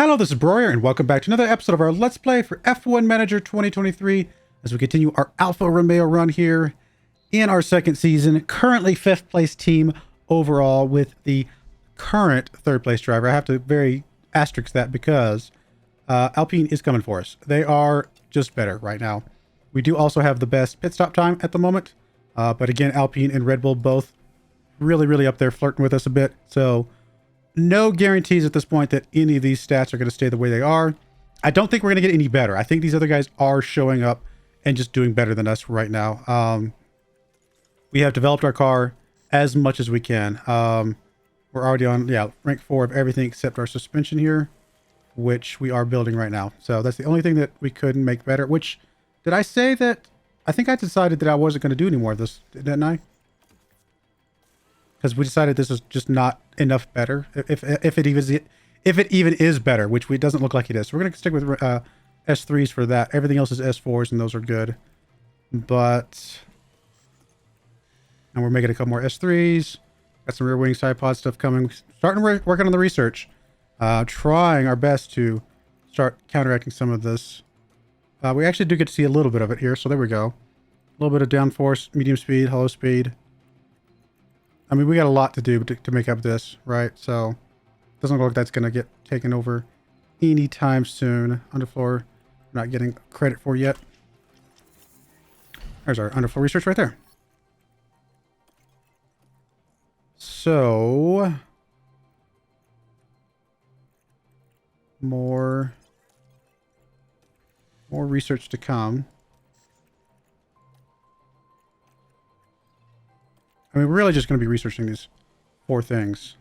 Hello, this is Broyar, and welcome back to another episode of our Let's Play for F1 Manager 2023 as we continue our Alfa Romeo run here in our second season. Currently 5th place team overall with the current 3rd place driver. I have to very asterisk that because Alpine is coming for us. They are just better right now. We do also have the best pit stop time at the moment, but again, Alpine and Red Bull both really up there flirting with us a bit, so no guarantees at this point that any of these stats are going to stay the way they are. I don't think we're going to get any better. I think these other guys are showing up and just doing better than us right now. We have developed our car as much as we can. We're already on, rank 4 of everything except our suspension here, which we are building right now. So that's the only thing that we couldn't make better, which, did I say that? I think I decided that I wasn't going to do any more of this, didn't I? Because we decided this is just not enough better, if it even is better, which it doesn't look like it is. So we're going to stick with S3s for that. Everything else is S4s, and those are good. But, and we're making a couple more S3s. Got some rear wing side pod stuff coming. Starting working on the research. Trying our best to start counteracting some of this. We actually do get to see a little bit of it here, so there we go. A little bit of downforce, medium speed, hollow speed. I mean, we got a lot to do to make up this, right? So, doesn't look like that's going to get taken over anytime soon. Underfloor, not getting credit for yet. There's our underfloor research right there. So, more research to come. I mean, we're really just going to be researching these 4 things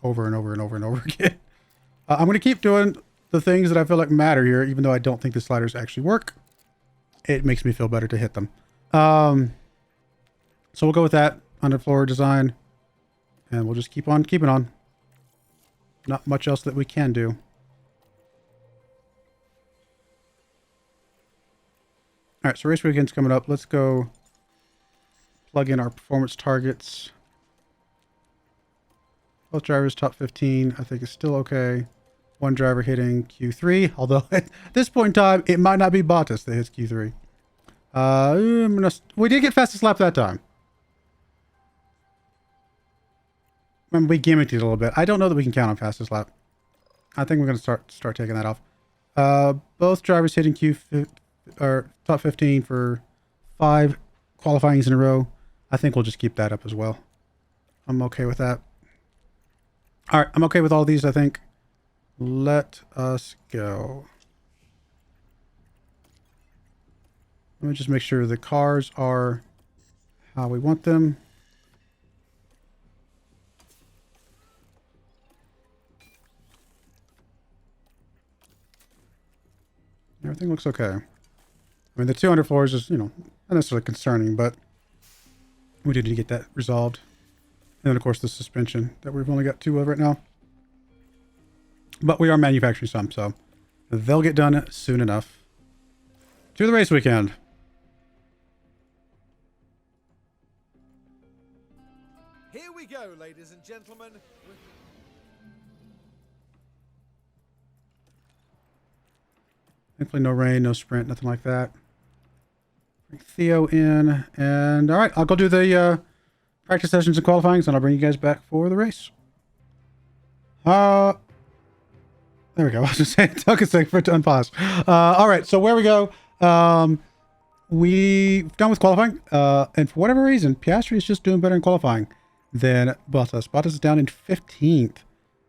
over and over and over and over again. I'm going to keep doing the things that I feel like matter here, even though I don't think the sliders actually work. It makes me feel better to hit them. So we'll go with that underfloor design, and we'll just keep on keeping on. Not much else that we can do. All right, so race weekend's coming up. Let's go plug in our performance targets. Both drivers top 15, I think is still okay. One driver hitting Q3, although at this point in time, it might not be Bottas that hits Q3. We did get fastest lap that time. I mean, we gimmicked it a little bit. I don't know that we can count on fastest lap. I think we're going to start taking that off. Both drivers hitting top 15 for 5 qualifyings in a row. I think we'll just keep that up as well. I'm okay with that. All right, I'm okay with all these, I think. Let us go. Let me just make sure the cars are how we want them. Everything looks okay. I mean, the 200 floors is, not necessarily concerning, but we do need to get that resolved. And then, of course, the suspension that we've only got 2 of right now. But we are manufacturing some, so they'll get done soon enough. To the race weekend. Here we go, ladies and gentlemen. Thankfully, no rain, no sprint, nothing like that. Bring Theo in, and all right, I'll go do the practice sessions and qualifying, and I'll bring you guys back for the race. There we go. I was just saying, it took a second for it to unpause. All right, so where we go, we've done with qualifying, and for whatever reason, Piastri is just doing better in qualifying than Bottas. Bottas is down in 15th.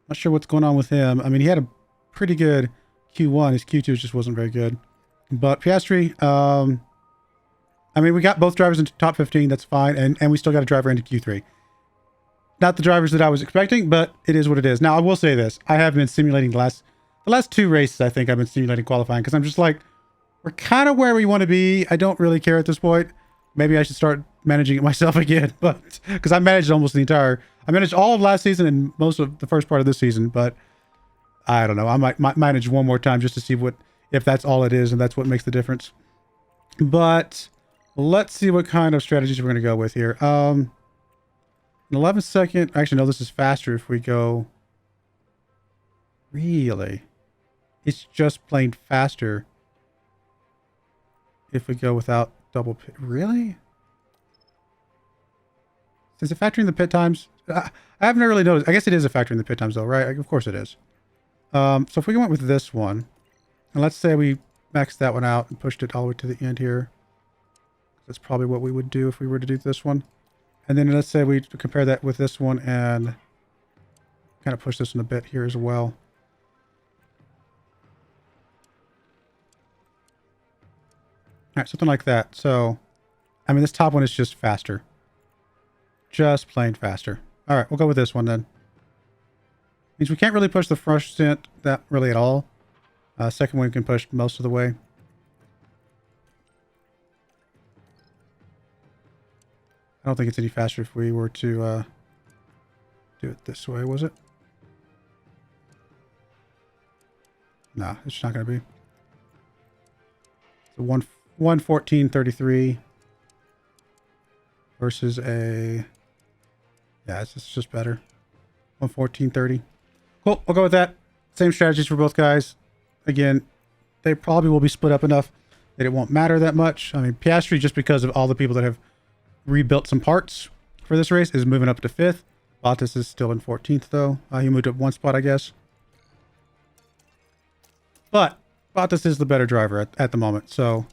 Not sure what's going on with him. I mean, he had a pretty good Q1. His Q2 just wasn't very good. But Piastri, I mean, we got both drivers into top 15. That's fine. And we still got a driver into Q3. Not the drivers that I was expecting, but it is what it is. Now, I will say this. I have been simulating the last 2 races. I think I've been simulating qualifying because I'm just like, we're kind of where we want to be. I don't really care at this point. Maybe I should start managing it myself again, but because I managed I managed all of last season and most of the first part of this season, but I don't know. I might manage one more time just to see if that's all it is and that's what makes the difference. But let's see what kind of strategies we're going to go with here. An 11-second. Actually, no, this is faster if we go. Really? It's just plain faster if we go without double pit. Really? Is it factoring the pit times? I haven't really noticed. I guess it is a factor in the pit times though, right? Of course it is. So if we went with this one, and let's say we maxed that one out and pushed it all the way to the end here. That's probably what we would do if we were to do this one. And then let's say we compare that with this one and kind of push this one a bit here as well. All right, something like that. So, I mean, this top one is just faster. Just plain faster. All right, we'll go with this one then. Means we can't really push the first stint that really at all. Second one we can push most of the way. I don't think it's any faster if we were to do it this way, was it? No, it's not going to be. So 114.33 versus a... Yeah, it's just better. 114.30. Cool, we'll go with that. Same strategies for both guys. Again, they probably will be split up enough that it won't matter that much. I mean, Piastri, just because of all the people that have rebuilt some parts for this race, is moving up to 5th. Bottas is still in 14th, though. He moved up one spot, I guess. But Bottas is the better driver at the moment, so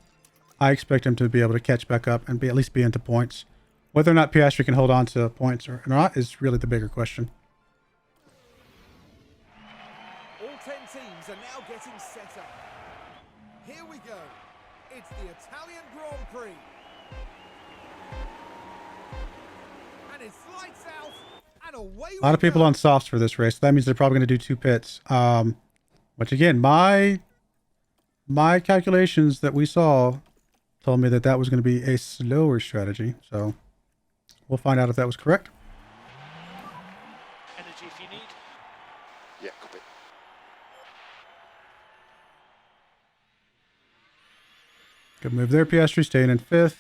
I expect him to be able to catch back up and at least be into points. Whether or not Piastri can hold on to points or not is really the bigger question. All 10 teams are now getting set up. Here we go. It's the Italian Grand Prix. And it's lights out and away we go. A lot of people on softs for this race. So that means they're probably going to do 2 pits. Which again, my calculations that we saw told me that that was going to be a slower strategy. So we'll find out if that was correct. Energy if you need. Yeah, copy. Good move there, Piastri, staying in 5th.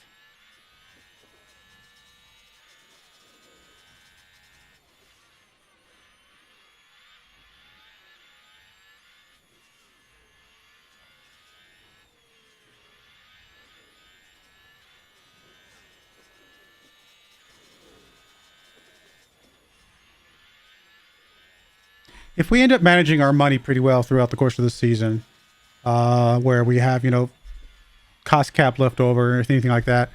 If we end up managing our money pretty well throughout the course of the season, where we have, you know, cost cap left over or anything like that,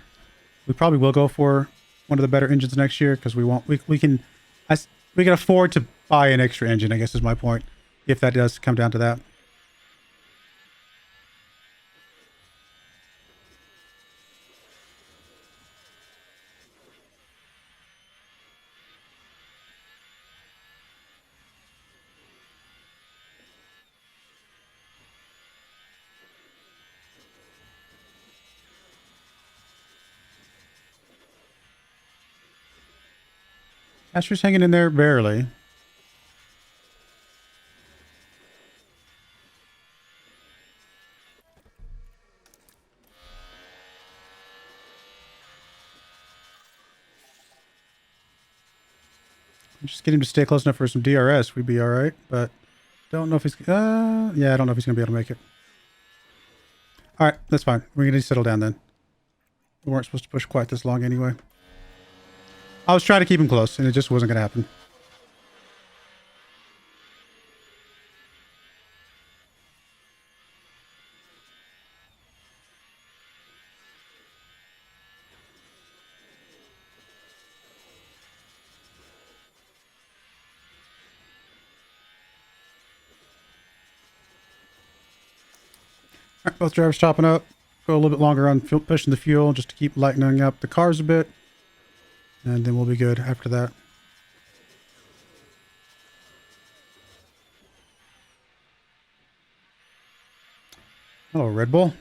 we probably will go for one of the better engines next year because we can afford to buy an extra engine, I guess is my point, if that does come down to that. Asher's hanging in there barely. Just get him to stay close enough for some DRS. We'd be all right, but don't know if he's... yeah, I don't know if he's going to be able to make it. All right, that's fine. We're going to settle down then. We weren't supposed to push quite this long anyway. I was trying to keep him close, and it just wasn't going to happen. All right, both drivers topping up. Go a little bit longer on pushing the fuel just to keep lightening up the cars a bit. And then we'll be good after that. Hello, Red Bull.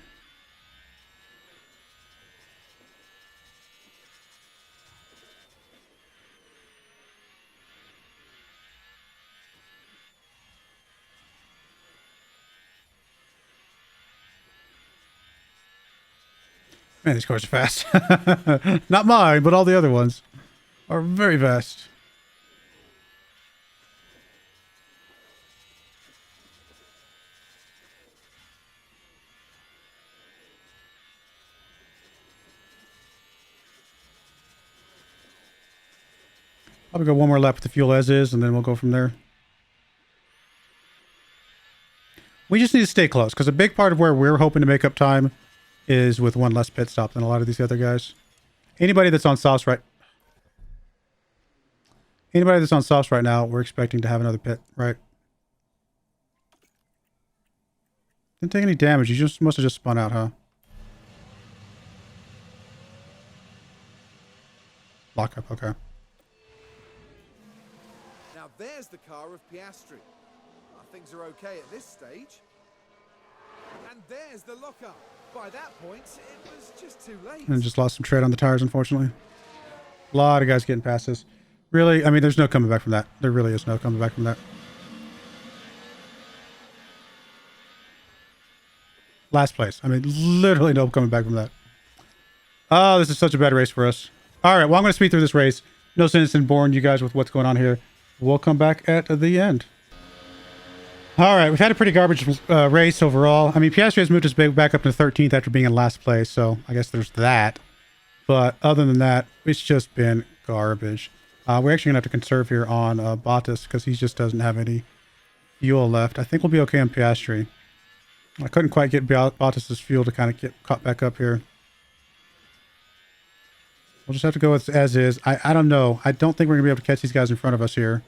Man, these cars are fast. Not mine, but all the other ones are very fast. Probably go one more lap with the fuel as is, and then we'll go from there. We just need to stay close, because a big part of where we're hoping to make up time is with one less pit stop than a lot of these other guys. Anybody that's on softs right now, we're expecting to have another pit, right? Didn't take any damage. You just must have just spun out, huh? Lock up, okay. Now there's the car of Piastri. Things are okay at this stage. And there's the lockup. By that point, it was just too late. And just lost some tread on the tires, unfortunately. A lot of guys getting past this. Really, I mean, there's no coming back from that. There really is no coming back from that. Last place. I mean, literally no coming back from that. Oh, this is such a bad race for us. All right, well, I'm going to speed through this race. No sense in boring you guys with what's going on here. We'll come back at the end. All right, we've had a pretty garbage race overall. I mean, Piastri has moved us back up to 13th after being in last place, so I guess there's that. But other than that, it's just been garbage. We're actually going to have to conserve here on Bottas because he just doesn't have any fuel left. I think we'll be okay on Piastri. I couldn't quite get Bottas's fuel to kind of get caught back up here. We'll just have to go with as is. I don't know. I don't think we're going to be able to catch these guys in front of us here,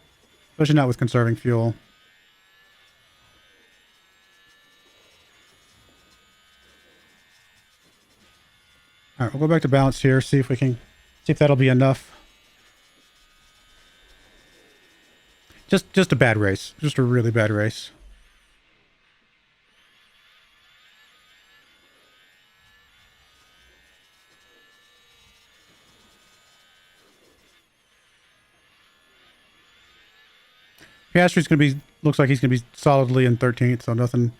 especially not with conserving fuel. All right, we'll go back to balance here, see if that'll be enough. Just a bad race. Just a really bad race. Piastri's going to be, looks like he's going to be solidly in 13th, so nothing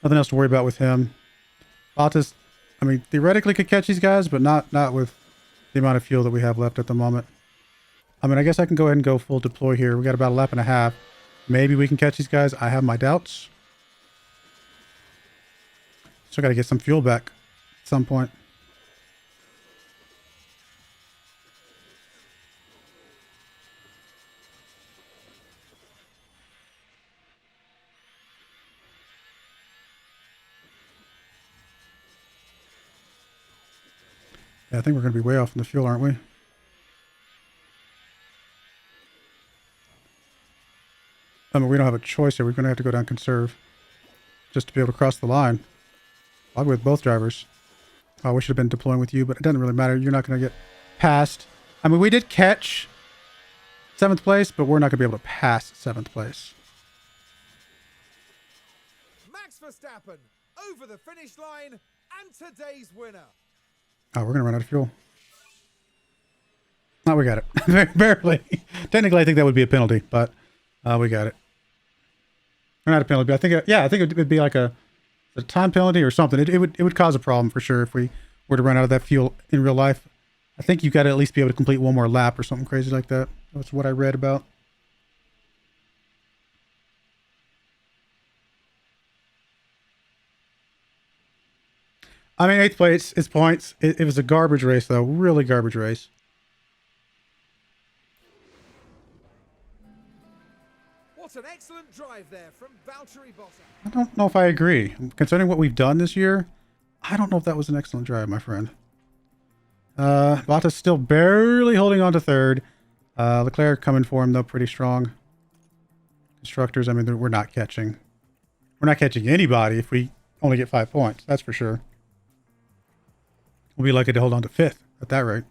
else to worry about with him. Bottas, I mean, theoretically could catch these guys, but not with the amount of fuel that we have left at the moment. I mean, I guess I can go ahead and go full deploy here. We got about a lap and a half. Maybe we can catch these guys. I have my doubts. Still got to get some fuel back at some point. Yeah, I think we're going to be way off in the fuel, aren't we? I mean, we don't have a choice here. We're going to have to go down conserve just to be able to cross the line. I'll go with both drivers. Oh, we should have been deploying with you, but it doesn't really matter. You're not going to get past. I mean, we did catch 7th place, but we're not going to be able to pass 7th place. Max Verstappen over the finish line and today's winner. Oh, we're going to run out of fuel. Oh, we got it. Barely. Technically, I think that would be a penalty, but we got it. Or not a penalty, but I think, I think it would be like a time penalty or something. It would cause a problem for sure if we were to run out of that fuel in real life. I think you've got to at least be able to complete one more lap or something crazy like that. That's what I read about. I mean, 8th place is points. It was a garbage race, though. Really garbage race. What an excellent drive there from Valtteri Bottas. I don't know if I agree. Considering what we've done this year, I don't know if that was an excellent drive, my friend. Bottas still barely holding on to 3rd. Leclerc coming for him, though, pretty strong. Constructors, I mean, we're not catching. We're not catching anybody if we only get 5 points. That's for sure. We'll be lucky to hold on to 5th at that rate.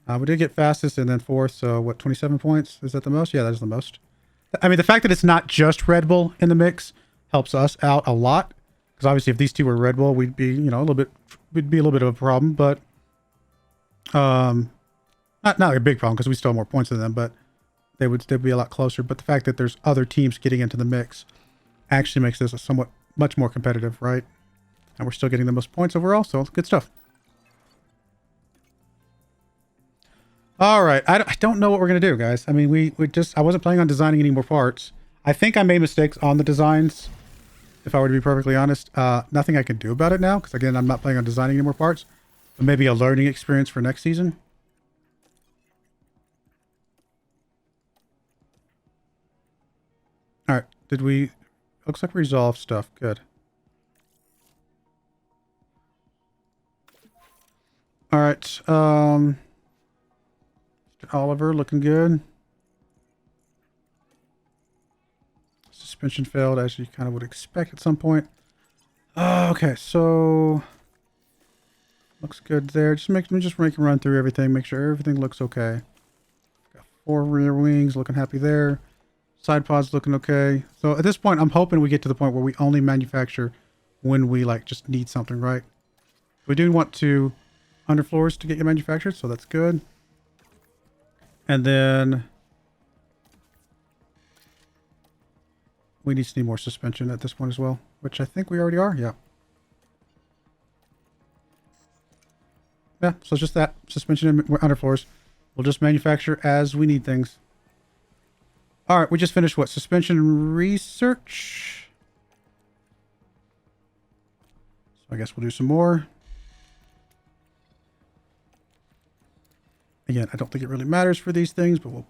We did get fastest and then 4th, so what, 27 points? Is that the most? Yeah, that is the most. I mean, the fact that it's not just Red Bull in the mix helps us out a lot. Because obviously if these two were Red Bull, we'd be, you know, we'd be a little bit of a problem, but not a big problem because we still have more points than them, but they would still be a lot closer. But the fact that there's other teams getting into the mix actually makes this a somewhat much more competitive, right? And we're still getting the most points overall, so good stuff. All right, I don't know what we're going to do, guys. I mean, I wasn't planning on designing any more parts. I think I made mistakes on the designs, if I were to be perfectly honest. Nothing I can do about it now, because again, I'm not planning on designing any more parts. But maybe a learning experience for next season. Did we... Looks like we resolved stuff. Good. All right. Mr. Oliver looking good. Suspension failed, as you kind of would expect at some point. Okay, so looks good there. Just make a run through everything. Make sure everything looks okay. Got 4 rear wings, looking happy there. Side pods looking okay. So at this point, I'm hoping we get to the point where we only manufacture when we like just need something, right? We do want to underfloors to get you manufactured, so that's good. And then we need more suspension at this point as well, which I think we already are. Yeah. Yeah, so it's just that suspension and underfloors. We'll just manufacture as we need things. All right, we just finished what? Suspension research. So I guess we'll do some more. Again, I don't think it really matters for these things, but we'll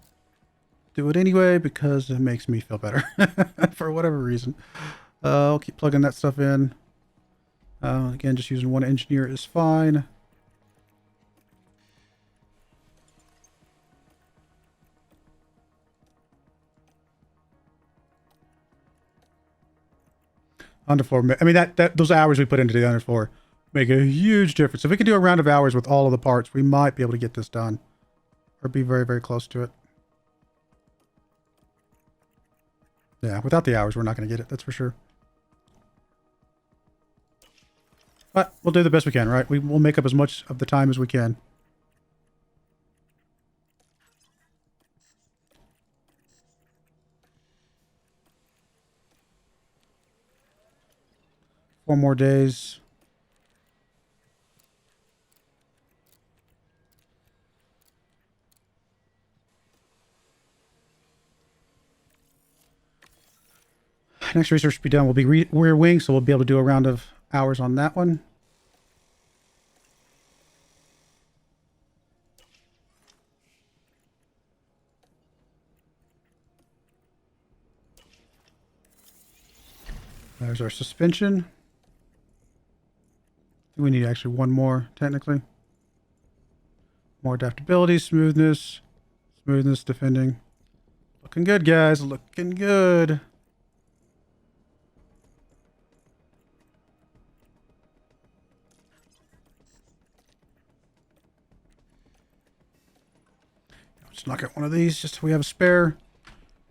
do it anyway because it makes me feel better for whatever reason. I'll keep plugging that stuff in. Again, just using one engineer is fine. Underfloor. I mean, those hours we put into the underfloor make a huge difference. If we can do a round of hours with all of the parts, we might be able to get this done. Or be very, very close to it. Yeah, without the hours, we're not going to get it. That's for sure. But we'll do the best we can, right? We'll make up as much of the time as we can. Four more days. Next research to be done will be rear wing, so we'll be able to do a round of hours on that one. There's our suspension. We need actually one more, technically. More adaptability, smoothness, defending. Looking good, guys. Looking good. Just knock out one of these just so we have a spare.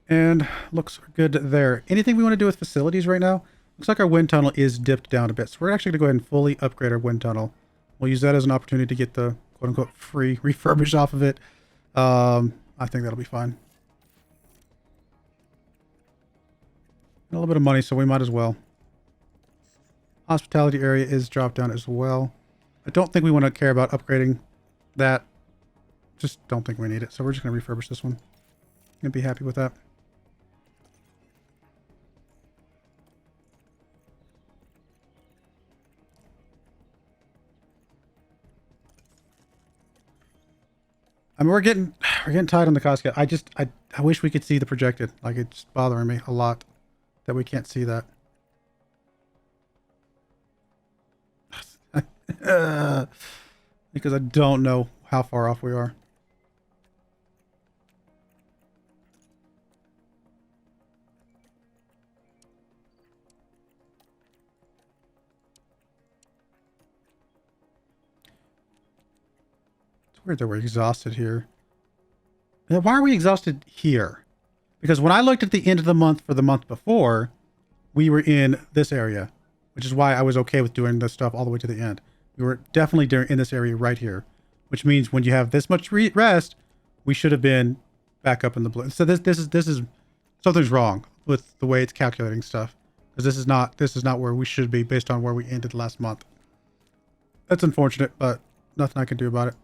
And looks good there. Anything we want to do with facilities right now? Looks like our wind tunnel is dipped down a bit. So we're actually going to go ahead and fully upgrade our wind tunnel. We'll use that as an opportunity to get the quote-unquote free refurbish off of it. I think that'll be fine. A little bit of money, so we might as well. Hospitality area is dropped down as well. I don't think we want to care about upgrading that. Just don't think we need it. So we're just going to refurbish this one. And be happy with that. I mean, we're getting tight on the cost cap. I wish we could see the projected. Like, it's bothering me a lot that we can't see that. Because I don't know how far off we are. Weird that we're exhausted here. Yeah, why are we exhausted here? Because when I looked at the end of the month for the month before, we were in this area, which is why I was okay with doing this stuff all the way to the end. We were definitely in this area right here, which means when you have this much rest, we should have been back up in the blue. So this is something's wrong with the way it's calculating stuff, because this is not where we should be based on where we ended last month. That's unfortunate, but nothing I can do about it.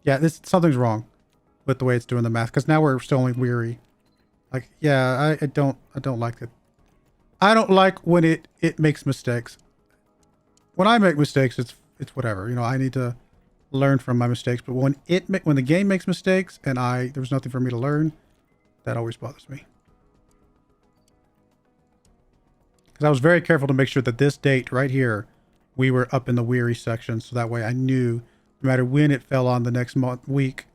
Yeah, something's wrong with the way it's doing the math, because now we're still only weary. Like, yeah, I don't like it. I don't like when it makes mistakes. When I make mistakes, it's whatever. You know, I need to learn from my mistakes. But when the game makes mistakes and there's nothing for me to learn, that always bothers me. Because I was very careful to make sure that this date right here, we were up in the weary section. So that way I knew no matter when it fell on the next week,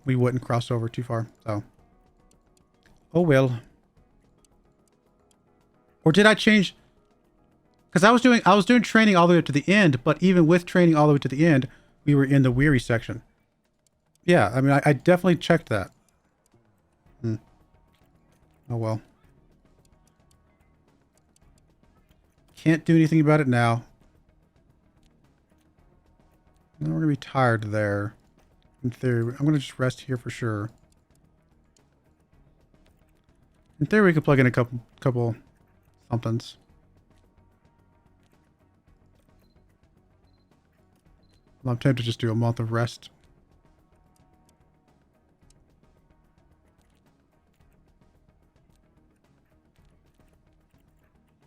we wouldn't cross over too far. So, oh well. Or did I change? Because I was doing training all the way up to the end, but even with training all the way to the end, we were in the weary section. Yeah, I mean, I definitely checked that. Oh well. Can't do anything about it now. We're gonna be tired there. In theory, I'm gonna just rest here for sure. In theory, we could plug in a couple somethings. Well, I'm tempted to just do a month of rest.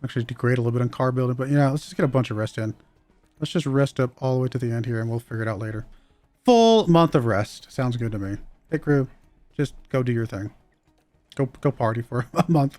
Actually degrade a little bit on car building, but yeah, let's just get a bunch of rest in. Let's just rest up all the way to the end here and we'll figure it out later. Full month of rest. Sounds good to me. Hey crew, just go do your thing. Go party for a month.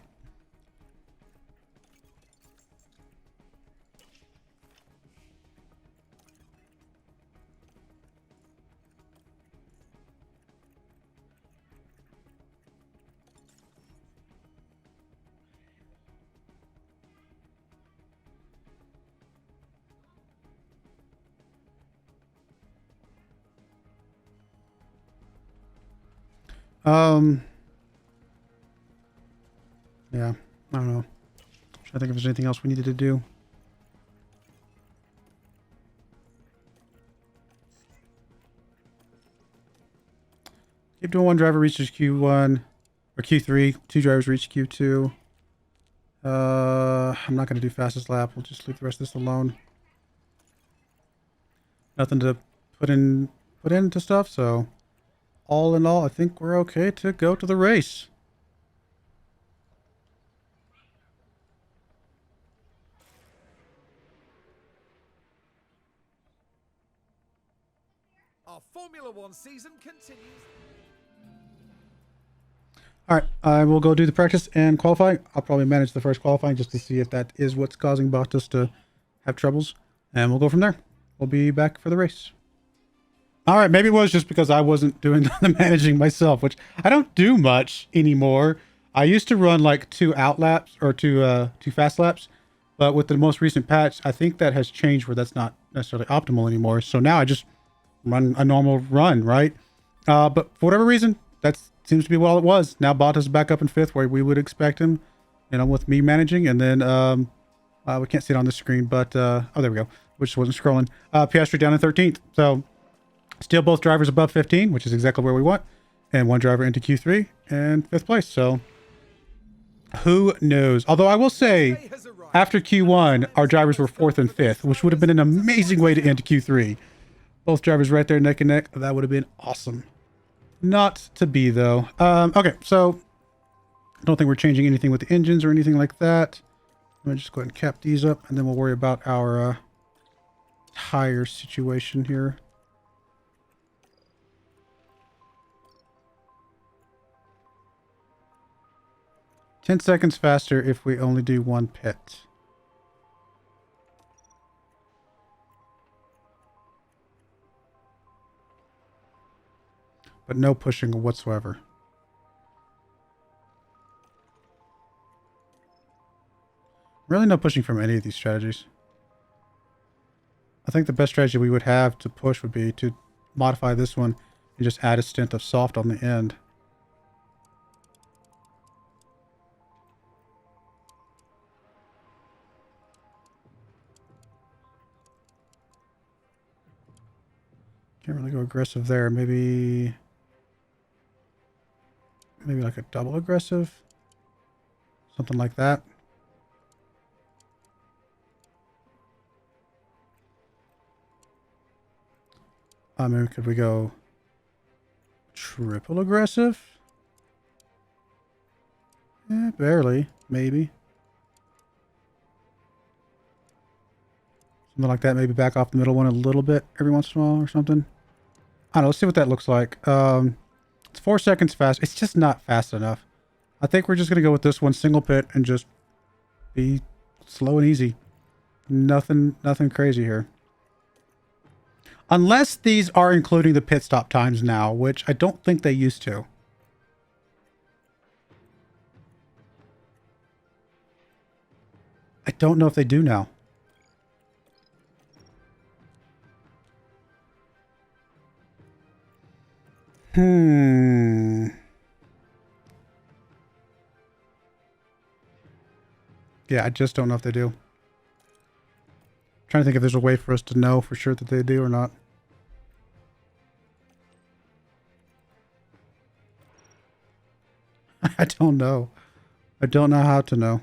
Yeah, I don't know. Trying to think if there's anything else we needed to do. Keep doing one driver reaches Q1 or Q3. Two drivers reach Q2. I'm not going to do fastest lap. We'll just leave the rest of this alone. Nothing to put into stuff, so all in all, I think we're okay to go to the race. Our Formula One season continues. All right, I will go do the practice and qualify. I'll probably manage the first qualifying just to see if that is what's causing Bottas to have troubles. And we'll go from there. We'll be back for the race. All right, maybe it was just because I wasn't doing the managing myself, which I don't do much anymore. I used to run like 2 out laps or 2 fast laps. But with the most recent patch, I think that has changed where that's not necessarily optimal anymore. So now I just run a normal run, right? But for whatever reason, that seems to be all it was. Now Bottas is back up in 5th where we would expect him, you know, with me managing. And then we can't see it on the screen, but oh, there we go. Which wasn't scrolling. Piastri down in 13th. So still both drivers above 15, which is exactly where we want. And one driver into Q3 and 5th place. So who knows? Although I will say, after Q1, our drivers were 4th and 5th, which would have been an amazing way to end Q3. Both drivers right there neck and neck. That would have been awesome. Not to be, though. Okay, so I don't think we're changing anything with the engines or anything like that. I'm going to just go ahead and cap these up, and then we'll worry about our tire situation here. $10 seconds faster if we only do one pit. But no pushing whatsoever. Really no pushing from any of these strategies. I think the best strategy we would have to push would be to modify this one and just add a stint of soft on the end. Can't really go aggressive there. Maybe like a double aggressive. Something like that. Maybe could we go triple aggressive? Yeah, barely. Maybe. Something like that. Maybe back off the middle one a little bit every once in a while or something. I don't know. Let's see what that looks like. It's 4 seconds fast. It's just not fast enough. I think we're just going to go with this one single pit and just be slow and easy. Nothing crazy here. Unless these are including the pit stop times now, which I don't think they used to. I don't know if they do now. Yeah, I just don't know if they do. Trying to think if there's a way for us to know for sure that they do or not. I don't know. I don't know how to know.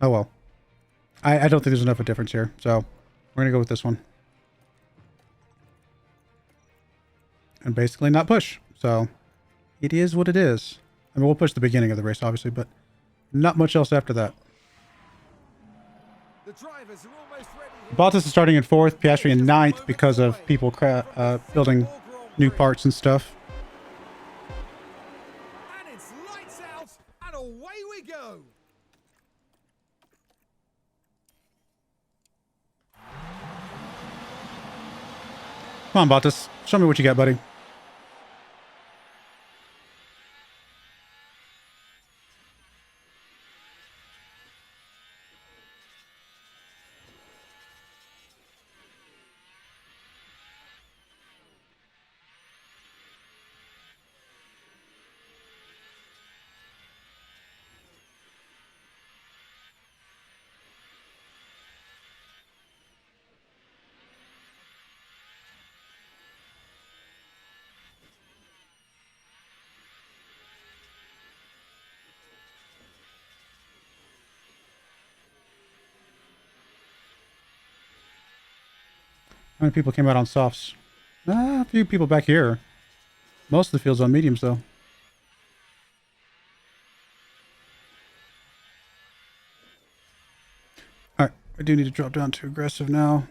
Oh well. I don't think there's enough of a difference here, so we're gonna go with this one. And basically not push. So it is what it is. I mean, we'll push the beginning of the race, obviously, but not much else after that. The drivers are almost ready here. Bottas is starting in 4th, Piastri in 9th because of people building new parts and stuff. And it's lights out, and away we go. Come on, Bottas. Show me what you got, buddy. How many people came out on softs? A few people back here. Most of the field's on mediums, though. Alright, I do need to drop down to aggressive now.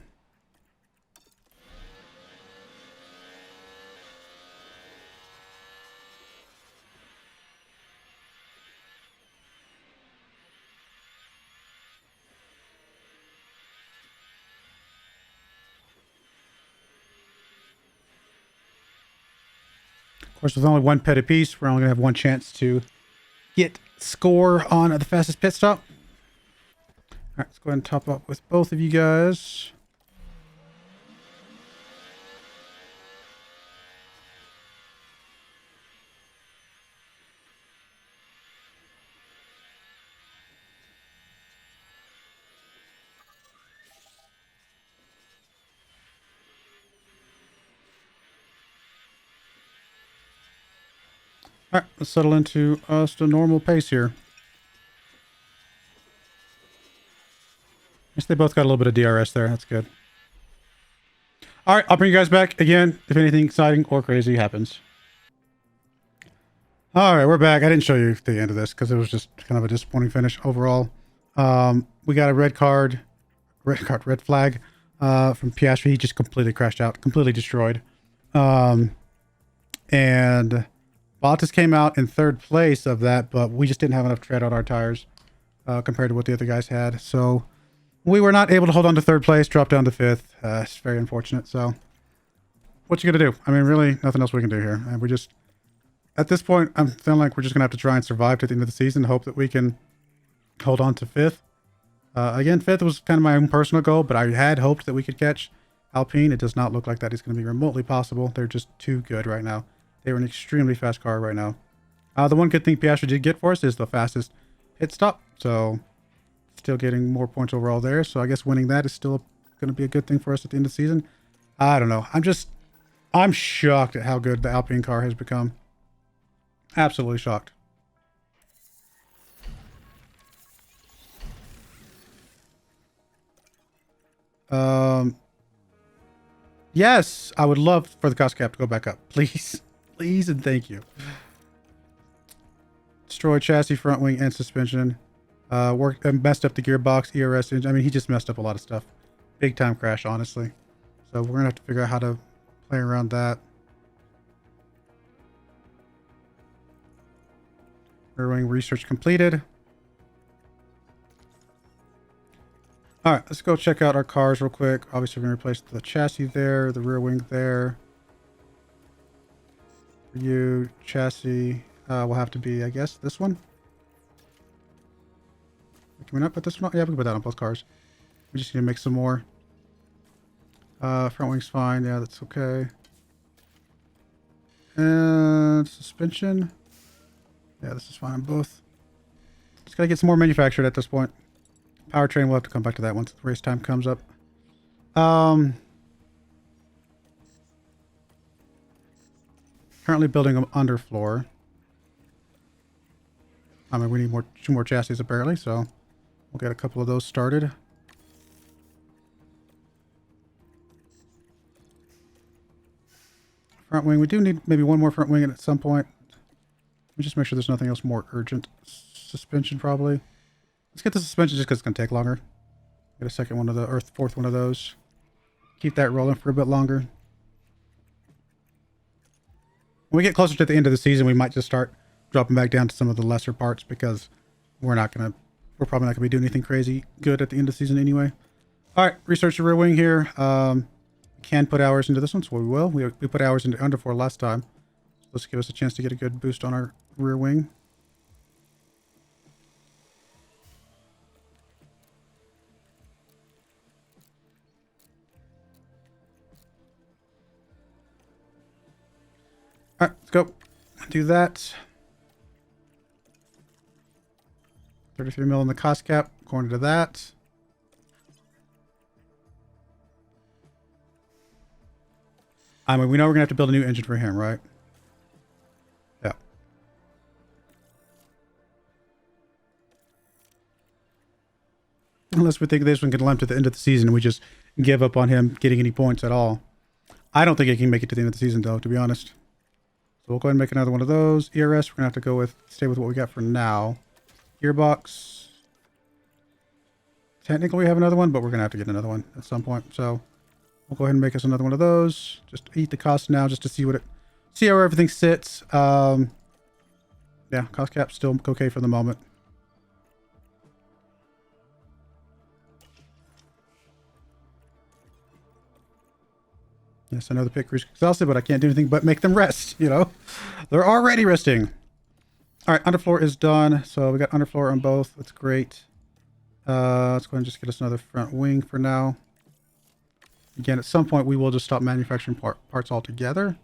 Of course, with only one pit apiece, we're only going to have one chance to get score on the fastest pit stop. All right, let's go ahead and top up with both of you guys. All right, let's settle into just a normal pace here. Guess they both got a little bit of DRS there. That's good. All right, I'll bring you guys back again if anything exciting or crazy happens. All right, we're back. I didn't show you the end of this because it was just kind of a disappointing finish overall. We got a red flag from Piastri. He just completely crashed out, completely destroyed. And Bottas came out in 3rd place of that, but we just didn't have enough tread on our tires compared to what the other guys had. So we were not able to hold on to 3rd place, drop down to 5th. It's very unfortunate. So what you gonna do? I mean, really, nothing else we can do here. And we just, at this point, I'm feeling like we're just gonna have to try and survive to the end of the season, hope that we can hold on to 5th. Again, 5th was kind of my own personal goal, but I had hoped that we could catch Alpine. It does not look like that is going to be remotely possible. They're just too good right now. They were an extremely fast car right now. The one good thing Piastri did get for us is the fastest pit stop. So still getting more points overall there. So I guess winning that is still going to be a good thing for us at the end of the season. I don't know. I'm shocked at how good the Alpine car has become. Absolutely shocked. Yes, I would love for the cost cap to go back up. Please. Please and thank you. Destroyed chassis, front wing, and suspension. Messed up the gearbox, ERS engine. I mean, he just messed up a lot of stuff. Big time crash, honestly. So we're going to have to figure out how to play around that. Rear wing research completed. All right, let's go check out our cars real quick. Obviously, we're going to replace the chassis there, the rear wing there. For you, chassis will have to be, I guess, this one. Can we not put this one on? Yeah, we can put that on both cars. We just need to make some more. Front wing's fine. Yeah, that's okay. And suspension. Yeah, this is fine on both. Just gotta get some more manufactured at this point. Powertrain, we'll have to come back to that once the race time comes up. Currently building an underfloor. I mean, we need two more chassis apparently, so we'll get a couple of those started. Front wing, we do need maybe one more front wing at some point. Let me just make sure there's nothing else more urgent. Suspension probably. Let's get the suspension just because it's going to take longer. Get a second one of the, or fourth one of those. Keep that rolling for a bit longer. When we get closer to the end of the season, we might just start dropping back down to some of the lesser parts because we're probably not going to be doing anything crazy good at the end of the season anyway. All right, research the rear wing here. Can put hours into this one, so we will. We put hours into underfloor last time. So let's give us a chance to get a good boost on our rear wing. All right, let's go. Do that. 33 mil in the cost cap, according to that. I mean, we know we're going to have to build a new engine for him, right? Yeah. Unless we think this one can limp to the end of the season and we just give up on him getting any points at all. I don't think he can make it to the end of the season, though, to be honest. So we'll go ahead and make another one of those. ERS, we're going to have to stay with what we got for now. Gearbox. Technically, we have another one, but we're going to have to get another one at some point. So we'll go ahead and make us another one of those. Just eat the cost now, just to see how everything sits. Yeah, cost cap's still okay for the moment. Yes, I know the pit crew's exhausted, but I can't do anything but make them rest, you know? They're already resting. All right, underfloor is done. So we got underfloor on both. That's great. Let's go ahead and just get us another front wing for now. Again, at some point, we will just stop manufacturing parts altogether.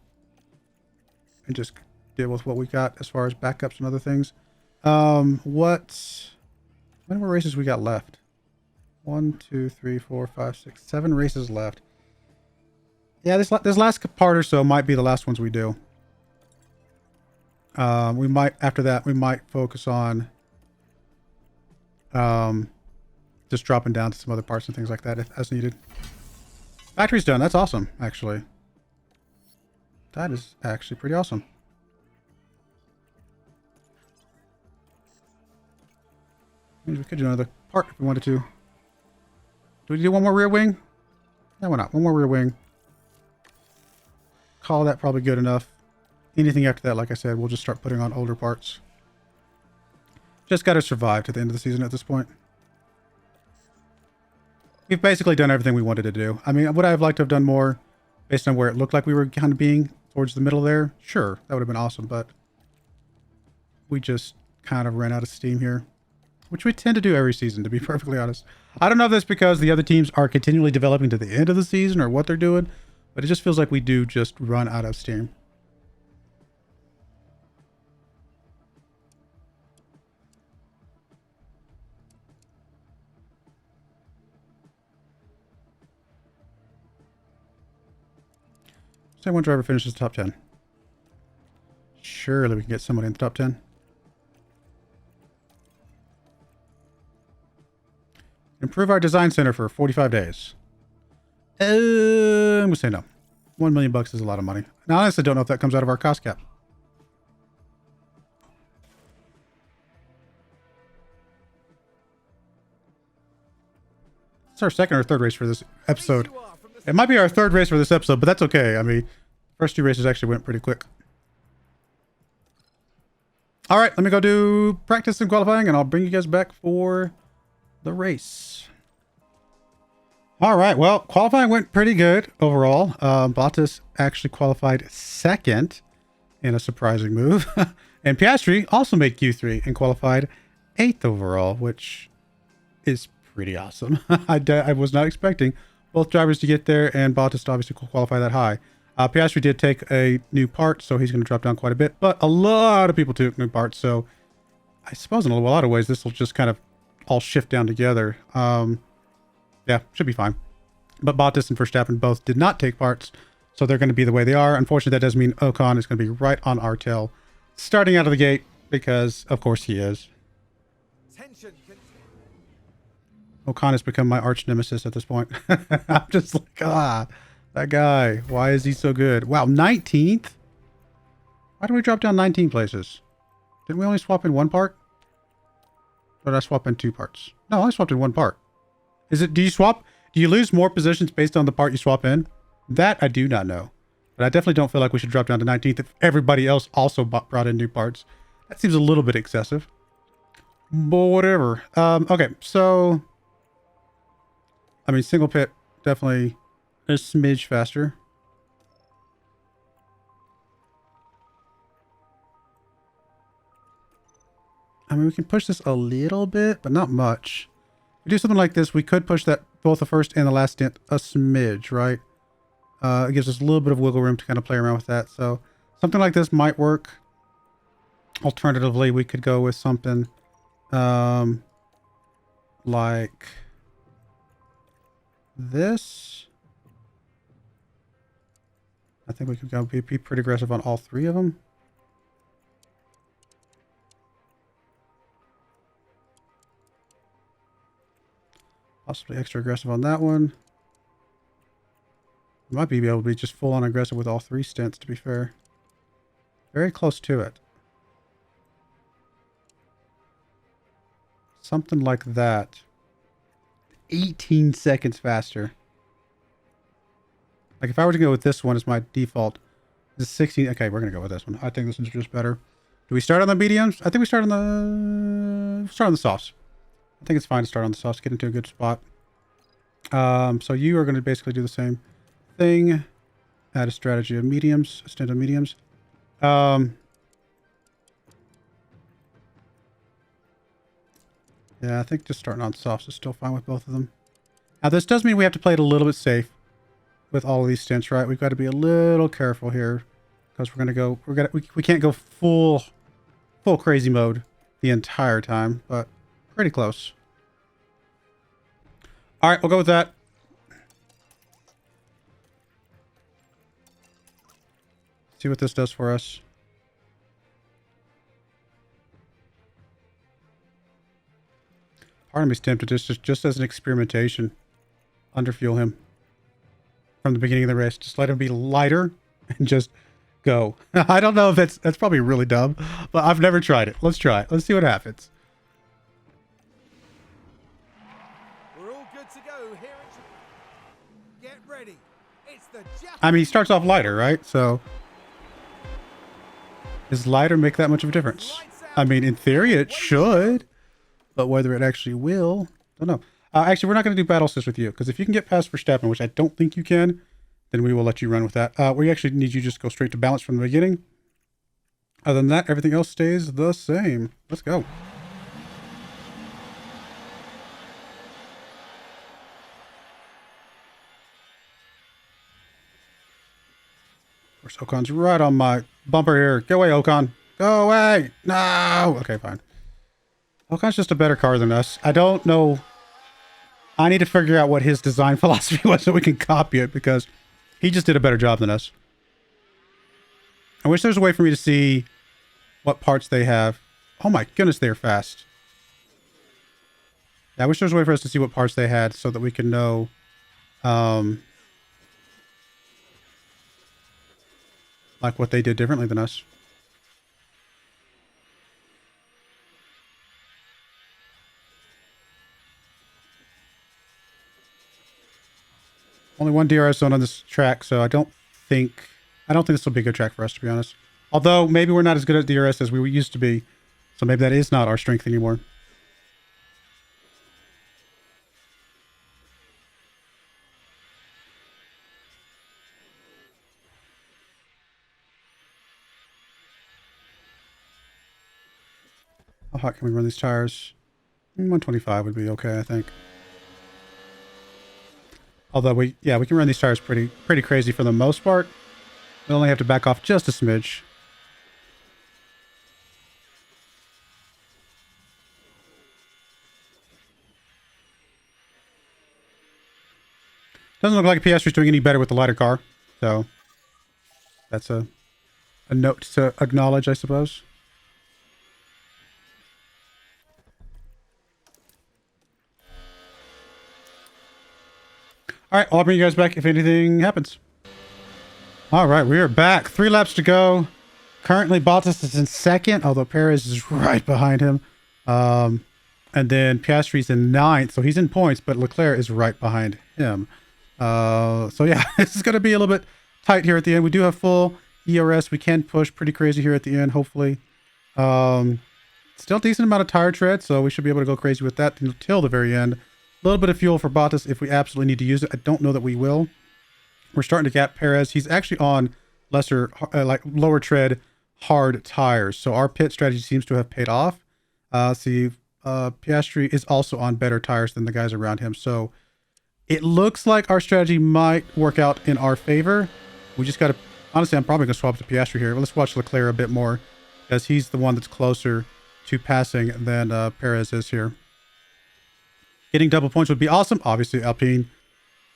And just deal with what we got as far as backups and other things. How many more races we got left? 1, 2, 3, 4, 5, 6, 7 races left. Yeah, this last part or so might be the last ones we do. We might, after that, we might focus on just dropping down to some other parts and things like that as needed. Factory's done. That's awesome, actually. That is actually pretty awesome. Means we could do another part if we wanted to. Do we do one more rear wing? No, why not? One more rear wing. Call that probably good enough. Anything after that, like I said, we'll just start putting on older parts. Just got to survive to the end of the season at this point. We've basically done everything we wanted to do. I mean, would I have liked to have done more based on where it looked like we were kind of being towards the middle there? Sure, that would have been awesome, but we just kind of ran out of steam here, which we tend to do every season, to be perfectly honest. I don't know if that's because the other teams are continually developing to the end of the season or what they're doing, but it just feels like we do just run out of steam. Say one driver finishes the top 10. Surely we can get somebody in the top 10. Improve our design center for 45 days. I'm gonna say no. $1 million is a lot of money. Now, I honestly don't know if that comes out of our cost cap. It's our second or third race for this episode. It might be our third race for this episode, but that's okay. I mean, first two races actually went pretty quick. All right, let me go do practice and qualifying, and I'll bring you guys back for the race. All right, well, qualifying went pretty good overall. Bottas actually qualified second in a surprising move. And Piastri also made Q3 and qualified 8th overall, which is pretty awesome. I was not expecting both drivers to get there, and Bottas to obviously qualify that high. Piastri did take a new part, so he's going to drop down quite a bit, but a lot of people took new parts, so I suppose in a lot of ways this will just kind of all shift down together. Yeah, should be fine. But Bottas and Verstappen both did not take parts, so they're going to be the way they are. Unfortunately, that does mean Ocon is going to be right on our tail starting out of the gate, because of course he is. Ocon has become my arch nemesis at this point. I'm just like, that guy. Why is he so good? Wow, 19th? Why did we drop down 19 places? Didn't we only swap in one part? Or did I swap in 2 parts? No, I swapped in 1 part. Do you swap? Do you lose more positions based on the part you swap in? That I do not know. But I definitely don't feel like we should drop down to 19th if everybody else also brought in new parts. That seems a little bit excessive. But whatever. Okay, so... I mean, single pit, definitely a smidge faster. I mean, we can push this a little bit, but not much. If we do something like this, we could push that both the first and the last stint a smidge, right? It gives us a little bit of wiggle room to kind of play around with that. So something like this might work. Alternatively, we could go with something like this. I think we could go be pretty aggressive on all 3 of them. Possibly extra aggressive on that one. Might be able to be just full on aggressive with all 3 stints, to be fair. Very close to it. Something like that. 18 seconds faster. Like if I were to go with this one as my default, this 16. Okay, we're gonna go with this one. I think this one's just better. Do we start on the mediums? I think we start on the softs. I think it's fine to start on the softs, get into a good spot. So you are going to basically do the same thing. Add a strategy of mediums, a stint of mediums. Yeah, I think just starting on softs is still fine with both of them. Now this does mean we have to play it a little bit safe with all of these stints, right? We've got to be a little careful here because we can't go full crazy mode the entire time, but pretty close. All right, we'll go with that. See what this does for us. Part of me's tempted just as an experimentation, underfuel him from the beginning of the race. Just let him be lighter and just go. I don't know if that's probably really dumb, but I've never tried it. Let's try it. Let's see what happens. We're all good to go here. Get ready. It's the I mean, he starts off lighter, right? So does lighter make that much of a difference? I mean, in theory, it should. But whether it actually will, don't know. Actually, we're not going to do battle assist with you, because if you can get past Verstappen, which I don't think you can, then we will let you run with that. We actually need you just go straight to balance from the beginning. Other than that, everything else stays the same. Let's go. Of course, Ocon's right on my bumper here. Go away, Ocon. Go away. No. Okay, fine. Ocon's just a better car than us. I don't know. I need to figure out what his design philosophy was so we can copy it, because he just did a better job than us. I wish there was a way for me to see what parts they have. Oh my goodness, they're fast. Yeah, I wish there was a way for us to see what parts they had so that we can know like what they did differently than us. Only one DRS zone on this track, so I don't think this will be a good track for us, to be honest. Although maybe we're not as good at DRS as we used to be So maybe that is not our strength anymore. How hot can we run these tires? 125 would be okay, I think. Although we can run these tires pretty crazy for the most part. We only have to back off just a smidge. Doesn't look like Piastri's doing any better with the lighter car. So that's a note to acknowledge, I suppose. All right, I'll bring you guys back if anything happens. All right, we are back. 3 laps to go. Currently, Bottas is in second, although Perez is right behind him. And then Piastri's in 9th, so he's in points, but Leclerc is right behind him. So yeah, this is going to be a little bit tight here at the end. We do have full ERS. We can push pretty crazy here at the end, hopefully. Still decent amount of tire tread, so we should be able to go crazy with that until the very end. A little bit of fuel for Bottas if we absolutely need to use it. I don't know that we will. We're starting to gap Perez. He's actually on lesser, lower tread, hard tires. So our pit strategy seems to have paid off. Piastri is also on better tires than the guys around him. So it looks like our strategy might work out in our favor. We just got to, honestly, I'm probably going to swap to Piastri here. Let's watch Leclerc a bit more because he's the one that's closer to passing than Perez is here. Getting double points would be awesome. Obviously, Alpine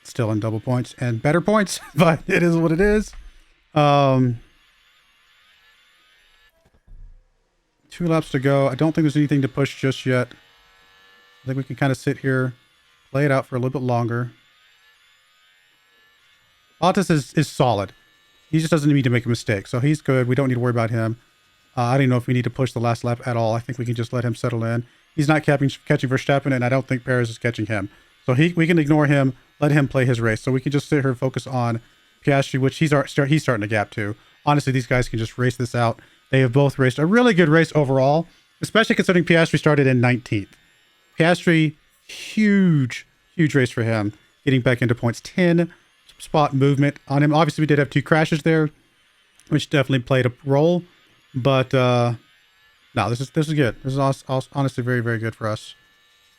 still in double points and better points, but it is what it is. 2 laps to go. I don't think there's anything to push just yet. I think we can kind of sit here, play it out for a little bit longer. Bottas is solid. He just doesn't need to make a mistake, so he's good. We don't need to worry about him. I don't even know if we need to push the last lap at all. I think we can just let him settle in. He's not catching Verstappen, and I don't think Perez is catching him. So we can ignore him, let him play his race. So we can just sit here and focus on Piastri, which he's starting to gap to. Honestly, these guys can just race this out. They have both raced a really good race overall, especially considering Piastri started in 19th. Piastri, huge race for him, getting back into points. 10 spot movement on him. Obviously, we did have 2 crashes there, which definitely played a role. But no, this is good. This is honestly very, very good for us.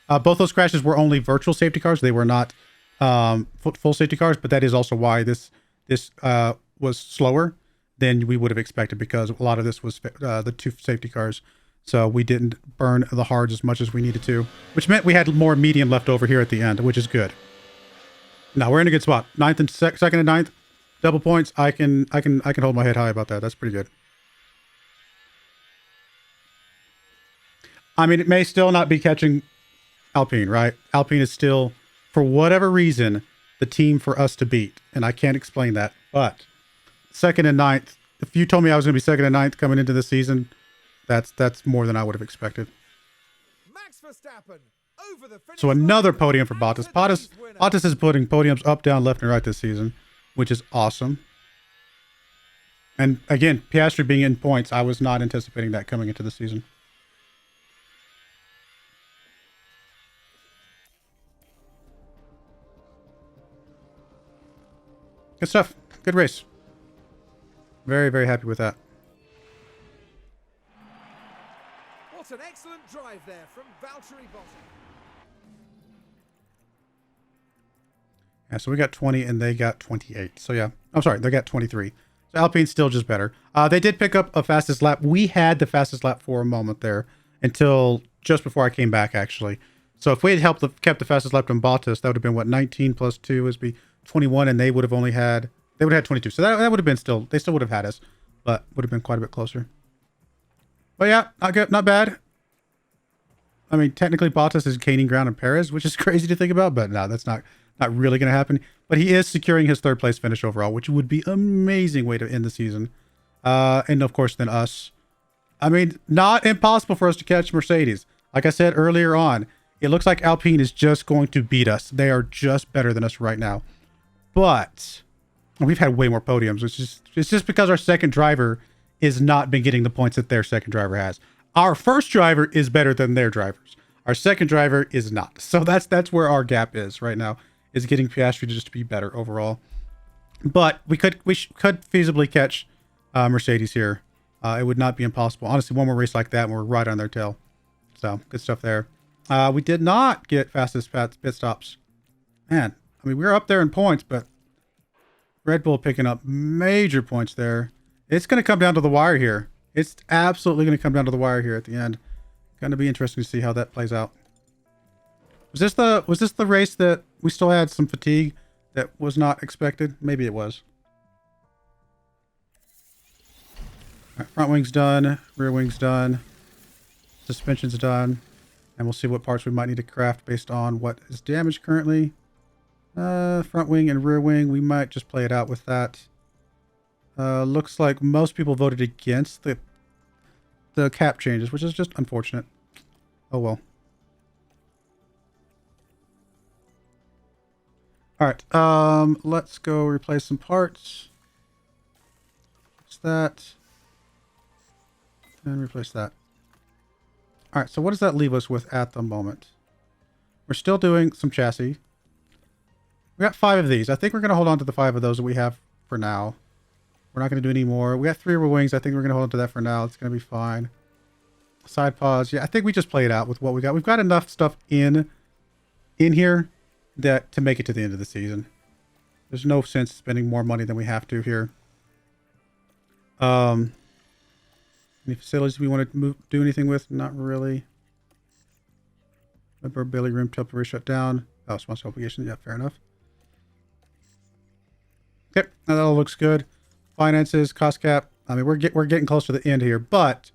Both those crashes were only virtual safety cars. They were not full safety cars, but that is also why this was slower than we would have expected, because a lot of this was the 2 safety cars. So we didn't burn the hards as much as we needed to, which meant we had more medium left over here at the end, which is good. Now we're in a good spot. 9th and second and 9th, double points. I can hold my head high about that. That's pretty good. I mean, it may still not be catching Alpine, right? Alpine is still, for whatever reason, the team for us to beat. And I can't explain that. But 2nd and 9th, if you told me I was going to be 2nd and 9th coming into the season, that's more than I would have expected. Max Verstappen over the finish So another podium for Bottas. Bottas is putting podiums up, down, left, and right this season, which is awesome. And again, Piastri being in points, I was not anticipating that coming into the season. Good stuff. Good race. Very, very happy with that. What an excellent drive there from Valtteri Bottas. Yeah, so we got 20 and they got 28. So yeah, I'm sorry, they got 23. So Alpine's still just better. They did pick up a fastest lap. We had the fastest lap for a moment there until just before I came back, actually. So if we had kept the fastest lap on Bottas, that would have been what, 19 plus 2 would be 21, and they would have had 22. So that would have been they still would have had us, but would have been quite a bit closer. But yeah, not good, not bad. I mean, technically Bottas is gaining ground on Perez, which is crazy to think about, but no, that's not really going to happen. But he is securing his 3rd place finish overall, which would be an amazing way to end the season. And of course, then us. I mean, not impossible for us to catch Mercedes. Like I said earlier on, it looks like Alpine is just going to beat us. They are just better than us right now. But we've had way more podiums. It's just because our second driver has not been getting the points that their second driver has. our first driver is better than their drivers. Our second driver is not. So that's where our gap is right now, is getting Piastri to just be better overall. But we could feasibly catch Mercedes here. It would not be impossible. Honestly, one more race like that and we're right on their tail. So good stuff there. We did not get fastest pit stops. Man, I mean, we were up there in points, but Red Bull picking up major points there. It's going to come down to the wire here. It's absolutely going to come down to the wire here at the end. Going to be interesting to see how that plays out. Was this the race that we still had some fatigue that was not expected? Maybe it was. All right, front wing's done. Rear wing's done. Suspension's done. And we'll see what parts we might need to craft based on what is damaged currently. Front wing and rear wing, we might just play it out with that. Looks like most people voted against the cap changes, which is just unfortunate. Oh well. Alright, let's go replace some parts. Fix that. And replace that. Alright, so what does that leave us with at the moment? We're still doing some chassis. We got 5 of these. I think we're going to hold on to the 5 of those that we have for now. We're not going to do any more. We got 3 rear wings. I think we're going to hold on to that for now. It's going to be fine. Side pods. Yeah, I think we just play it out with what we got. We've got enough stuff in here that to make it to the end of the season. There's no sense spending more money than we have to here. Any facilities we want to do anything with? Not really. Remember, Billy room temporary shut down. Oh, sponsor obligation. Yeah, fair enough. Okay, now that all looks good. Finances, cost cap. I mean, we're getting close to the end here, but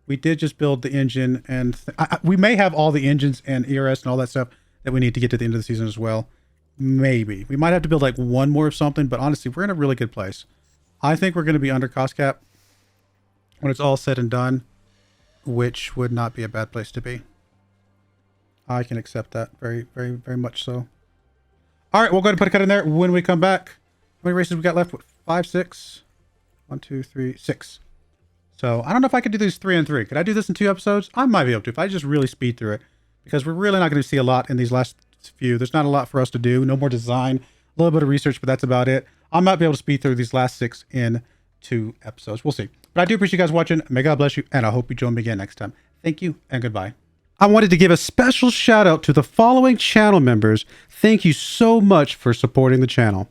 we did just build the engine, and we may have all the engines and ERS and all that stuff that we need to get to the end of the season as well. Maybe we might have to build like one more of something, but honestly, we're in a really good place. I think we're going to be under cost cap when it's all said and done, which would not be a bad place to be. I can accept that very, very, very much so. All right, we'll go ahead and put a cut in there when we come back. How many races we got left? What, 5, 6? 1, 2, 3, 6. So I don't know if I could do these 3 and 3. Could I do this in 2 episodes? I might be able to if I just really speed through it, because we're really not going to see a lot in these last few. There's not a lot for us to do. No more design, a little bit of research, but that's about it. I might be able to speed through these last 6 in 2 episodes. We'll see. But I do appreciate you guys watching. May God bless you, and I hope you join me again next time. Thank you, and goodbye. I wanted to give a special shout out to the following channel members. Thank you so much for supporting the channel.